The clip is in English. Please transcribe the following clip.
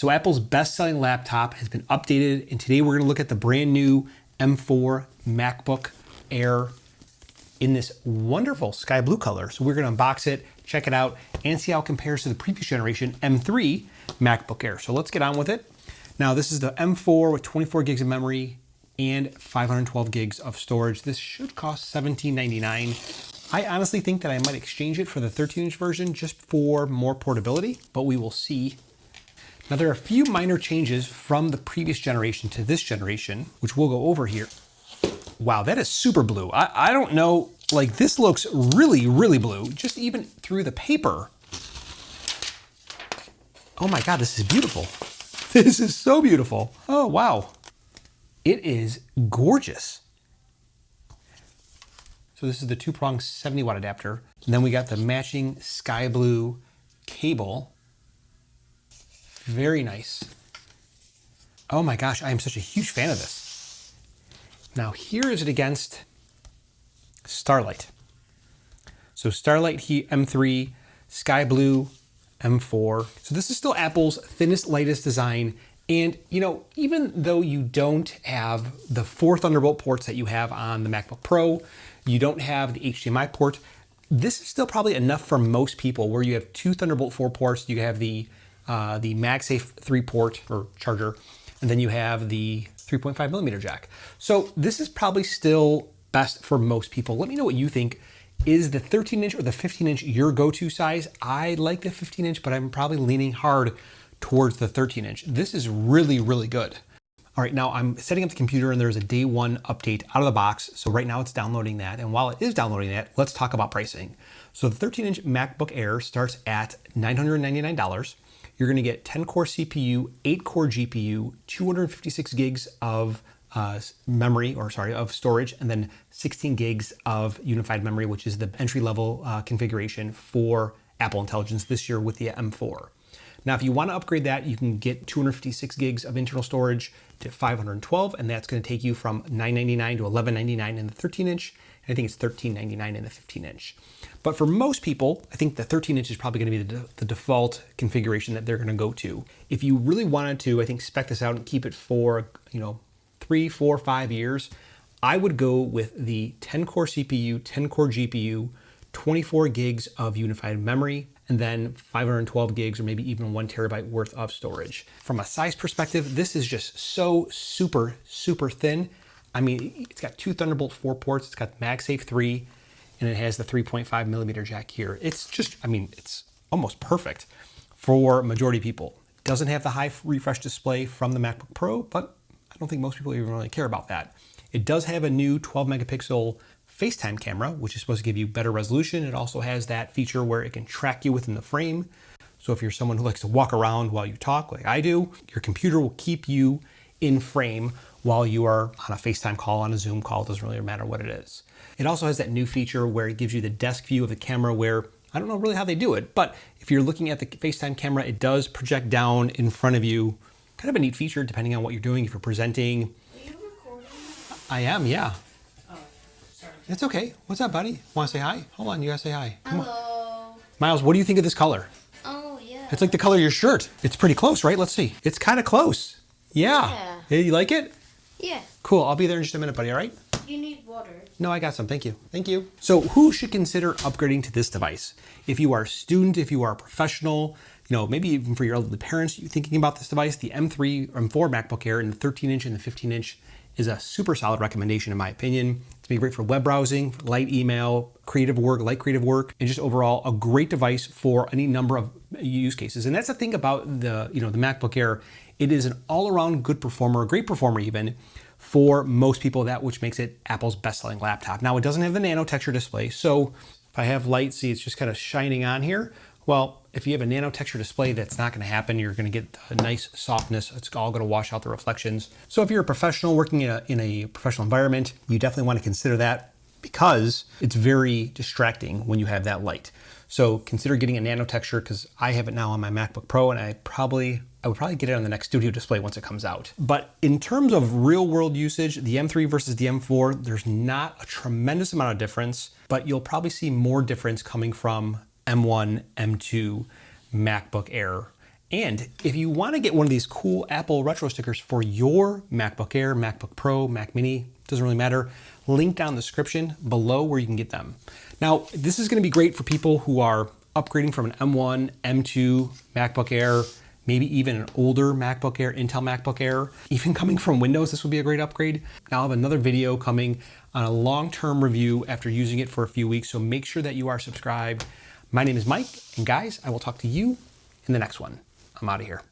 So Apple's best-selling laptop has been updated, and today we're going to look at the brand new M4 MacBook Air in this wonderful sky blue color. So we're going to unbox it, check it out, and see how it compares to the previous generation M3 MacBook Air. So let's get on with it. Now this is the M4 with 24 gigs of memory and 512 gigs of storage. This should cost $17.99. I honestly think that I might exchange it for the 13-inch version just for more portability, but we will see. Now there are a few minor changes from the previous generation to this generation, which we'll go over here. Wow, that is super blue. I don't know, like this looks really, really blue, just even through the paper. Oh my God, this is beautiful. This is so beautiful. Oh, wow. It is gorgeous. So this is the 2-prong 70-watt adapter. And then we got the matching sky blue cable. Very nice. Oh my gosh, I am such a huge fan of this. Now here is it against Starlight. So Starlight Heat M3, Sky Blue M4. So this is still Apple's thinnest, lightest design. And you know, even though you don't have the 4 Thunderbolt ports that you have on the MacBook Pro, you don't have the HDMI port, this is still probably enough for most people where you have 2 Thunderbolt 4 ports, you have the MagSafe 3 port or charger, and then you have the 3.5mm jack. So this is probably still best for most people. Let me know what you think. Is the 13-inch or the 15-inch your go-to size? I like the 15-inch, but I'm probably leaning hard towards the 13-inch. This is really, really good. All right, now I'm setting up the computer and there's a day 1 update out of the box. So right now it's downloading that. And while it is downloading that, let's talk about pricing. So the 13-inch MacBook Air starts at $999. You're gonna get 10-core CPU, 8-core GPU, 256 gigs of of storage, and then 16 gigs of unified memory, which is the entry-level configuration for Apple Intelligence this year with the M4. Now, if you want to upgrade that, you can get 256 gigs of internal storage to 512, and that's going to take you from $999 to $1199 in the 13-inch. And I think it's $1399 in the 15-inch. But for most people, I think the 13-inch is probably going to be the default configuration that they're going to go to. If you really wanted to, I think, spec this out and keep it for, 3, 4, 5 years, I would go with the 10-core CPU, 10-core GPU, 24 gigs of unified memory, and then 512 gigs or maybe even 1 terabyte worth of storage. From a size perspective, this is just so super, super thin. I mean, it's got 2 Thunderbolt 4 ports, it's got MagSafe 3, and it has the 3.5mm jack here. It's just, I mean, it's almost perfect for majority of people. It doesn't have the high refresh display from the MacBook Pro, but I don't think most people even really care about that. It does have a new 12 megapixel FaceTime camera, which is supposed to give you better resolution. It also has that feature where it can track you within the frame. So if you're someone who likes to walk around while you talk, like I do, your computer will keep you in frame while you are on a FaceTime call, on a Zoom call. It doesn't really matter what it is. It also has that new feature where it gives you the desk view of the camera where, I don't know really how they do it, but if you're looking at the FaceTime camera, it does project down in front of you. Kind of a neat feature depending on what you're doing. If you're presenting. Are you recording? I am, yeah. Oh, sorry. It's okay. What's up, buddy? Want to say hi? Hold on, you gotta say hi. Come Hello. on. Miles, what do you think of this color? Oh, yeah. It's like the color of your shirt. It's pretty close, right? Let's see. It's kind of close. Yeah. Hey, you like it? Yeah. Cool. I'll be there in just a minute, buddy. All right? You need water. No, I got some. Thank you. Thank you. So who should consider upgrading to this device? If you are a student, if you are a professional, maybe even for your elderly parents, you're thinking about this device, the M3 or M4 MacBook Air in the 13-inch and the 15-inch is a super solid recommendation in my opinion. It's gonna be great for web browsing, light email, creative work, light creative work, and just overall a great device for any number of use cases. And that's the thing about the MacBook Air. It is an all-around good performer, a great performer even, for most people, that which makes it Apple's best-selling laptop. Now, it doesn't have the nano texture display, so if I have light, see it's just kind of shining on here. Well, if you have a nano texture display, that's not going to happen. You're going to get a nice softness. It's all going to wash out the reflections. So if you're a professional working in a professional environment, you definitely want to consider that because it's very distracting when you have that light. So consider getting a nano texture because I have it now on my MacBook Pro and I would probably get it on the next studio display once it comes out. But in terms of real world usage, the M3 versus the M4, there's not a tremendous amount of difference, but you'll probably see more difference coming from M1, M2 MacBook Air And if you want to get one of these cool Apple retro stickers for your MacBook Air, MacBook Pro, Mac Mini, doesn't really matter, link down in the description below where you can get them. Now, this is going to be great for people who are upgrading from an M1, M2 MacBook Air, maybe even an older MacBook Air, Intel MacBook Air. Even coming from Windows, this would be a great upgrade. Now I'll have another video coming on a long-term review after using it for a few weeks, so make sure that you are subscribed. My name is Mike, and guys, I will talk to you in the next one. I'm out of here.